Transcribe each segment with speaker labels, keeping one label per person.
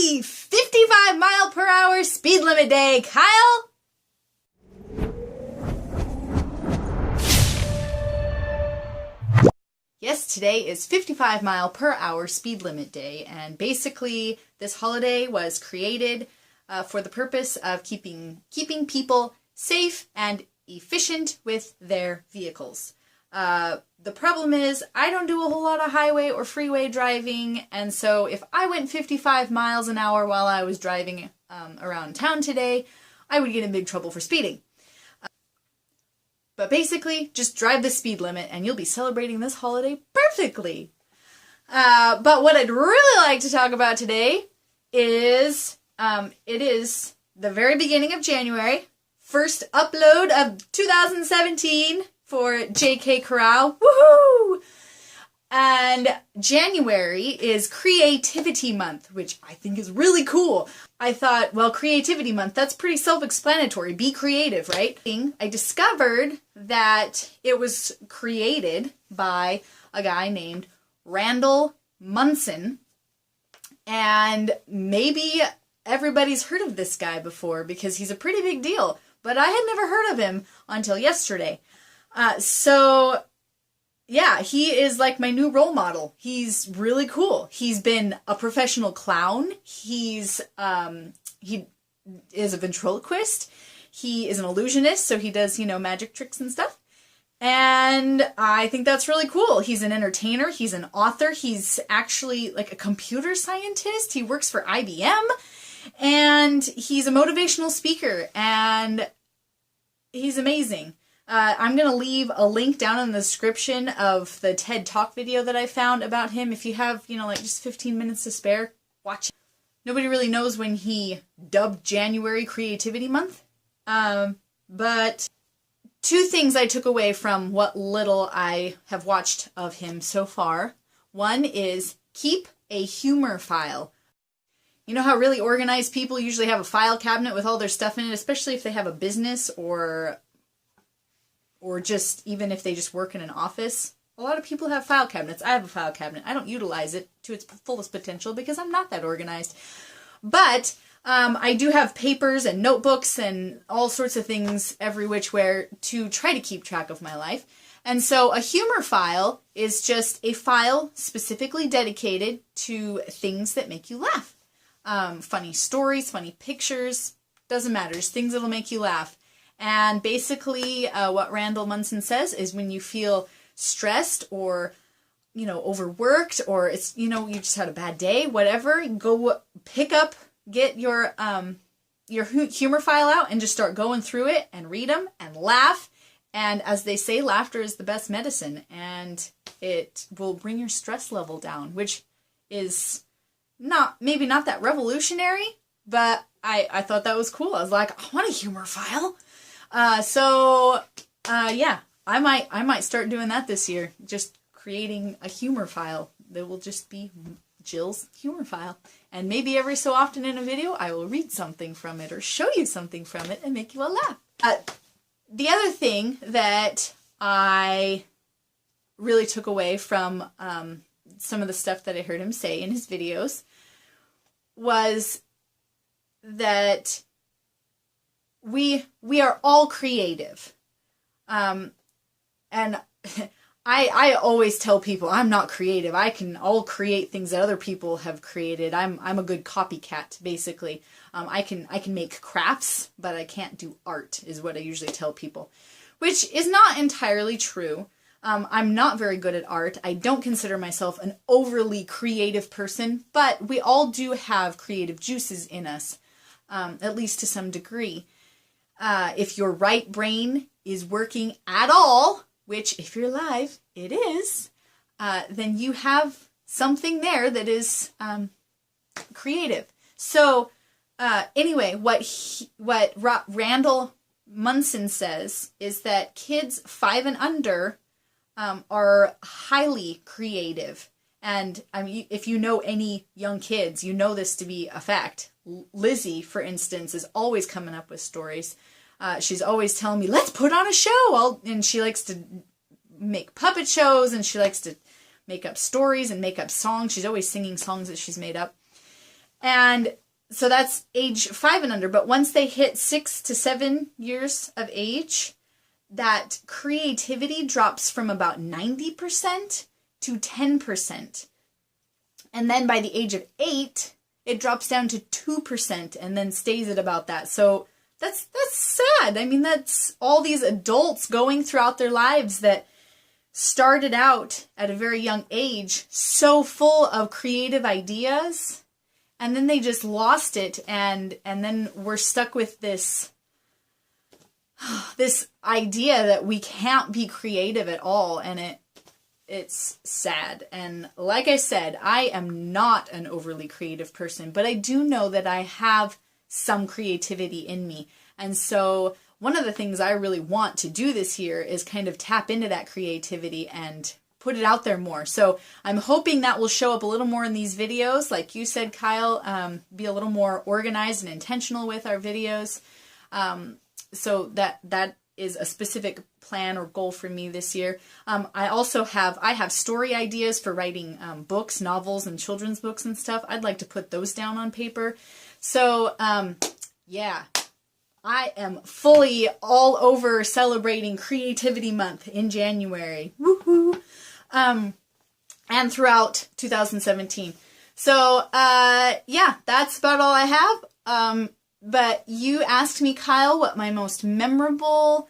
Speaker 1: Happy 55 mile per hour speed limit day, Kyle! Yes, today is 55 mile per hour speed limit day, and basically this holiday was created for the purpose of keeping people safe and efficient with their vehicles. The problem is I don't do a whole lot of highway or freeway driving, and so if I went 55 miles an hour while I was driving around town today, I would get in big trouble for speeding. But basically, just drive the speed limit and you'll be celebrating this holiday perfectly. But what I'd really like to talk about today is, it is the very beginning of January, first upload of 2017 for JK Corral. Woohoo! And January is Creativity Month, which I think is really cool. I thought, well, Creativity Month, that's pretty self-explanatory. Be creative, right? I discovered that it was created by a guy named Randall Munson. And maybe everybody's heard of this guy before because he's a pretty big deal. But I had never heard of him until yesterday. So yeah, he is like my new role model. He's really cool. He's been a professional clown. He is a ventriloquist. He is an illusionist, so he does, magic tricks and stuff. And I think that's really cool. He's an entertainer. He's an author. He's actually like a computer scientist. He works for IBM. And he's a motivational speaker. And he's amazing. I'm going to leave a link down in the description of the TED Talk video that I found about him. If you have, like just 15 minutes to spare, watch it. Nobody really knows when he dubbed January Creativity Month. But two things I took away from what little I have watched of him so far. One is keep a humor file. You know how really organized people usually have a file cabinet with all their stuff in it, especially if they have a business or just even if they just work in an office. A lot of people have file cabinets. I have a file cabinet. I don't utilize it to its fullest potential because I'm not that organized. But I do have papers and notebooks and all sorts of things every which where to try to keep track of my life. And so a humor file is just a file specifically dedicated to things that make you laugh. Funny stories, funny pictures, doesn't matter. Just things that'll make you laugh. And basically what Randall Munson says is when you feel stressed or, overworked or it's, you just had a bad day, whatever, go get your humor file out and just start going through it and read them and laugh. And as they say, laughter is the best medicine and it will bring your stress level down, which is maybe not that revolutionary, but I thought that was cool. I was like, I want a humor file. Yeah, I might start doing that this year. Just creating a humor file that will just be Jill's humor file. And maybe every so often in a video, I will read something from it or show you something from it and make you all laugh. The other thing that I really took away from some of the stuff that I heard him say in his videos was that we are all creative. And I always tell people I'm not creative. I'll create things that other people have created. I'm a good copycat, basically. I can make crafts, but I can't do art, is what I usually tell people. Which is not entirely true. I'm not very good at art. I don't consider myself an overly creative person, but we all do have creative juices in us, at least to some degree. If your right brain is working at all, which if you're alive, it is, then you have something there that is creative. So anyway, what Randall Munson says is that kids 5 and under are highly creative. And I mean, if you know any young kids, you know this to be a fact. Lizzie, for instance, is always coming up with stories. She's always telling me, let's put on a show. And she likes to make puppet shows and she likes to make up stories and make up songs. She's always singing songs that she's made up. And so that's age 5 and under. But once they hit 6 to 7 years of age, that creativity drops from about 90% to 10%. And then by the age of 8, it drops down to 2% and then stays at about that. So that's sad. I mean, that's all these adults going throughout their lives that started out at a very young age so full of creative ideas, and then they just lost it, and then we're stuck with this idea that we can't be creative at all, and it's sad. And like I said, I am not an overly creative person, but I do know that I have some creativity in me. And so one of the things I really want to do this year is kind of tap into that creativity and put it out there more. So I'm hoping that will show up a little more in these videos. Like you said, Kyle, be a little more organized and intentional with our videos. So that is a specific plan or goal for me this year. I have story ideas for writing books, novels, and children's books and stuff. I'd like to put those down on paper. So, yeah, I am fully all over celebrating Creativity Month in January. Woohoo! And throughout 2017. So, yeah, that's about all I have. But you asked me, Kyle, what my most memorable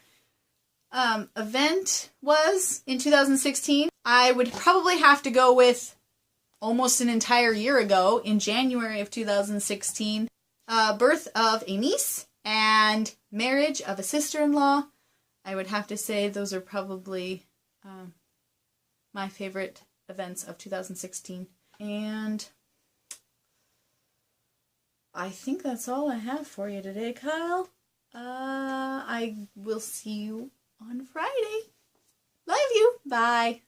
Speaker 1: event was in 2016. I would probably have to go with almost an entire year ago, in January of 2016, birth of a niece and marriage of a sister-in-law. I would have to say those are probably my favorite events of 2016. And I think that's all I have for you today, Kyle. I will see you on Friday. Love you. Bye.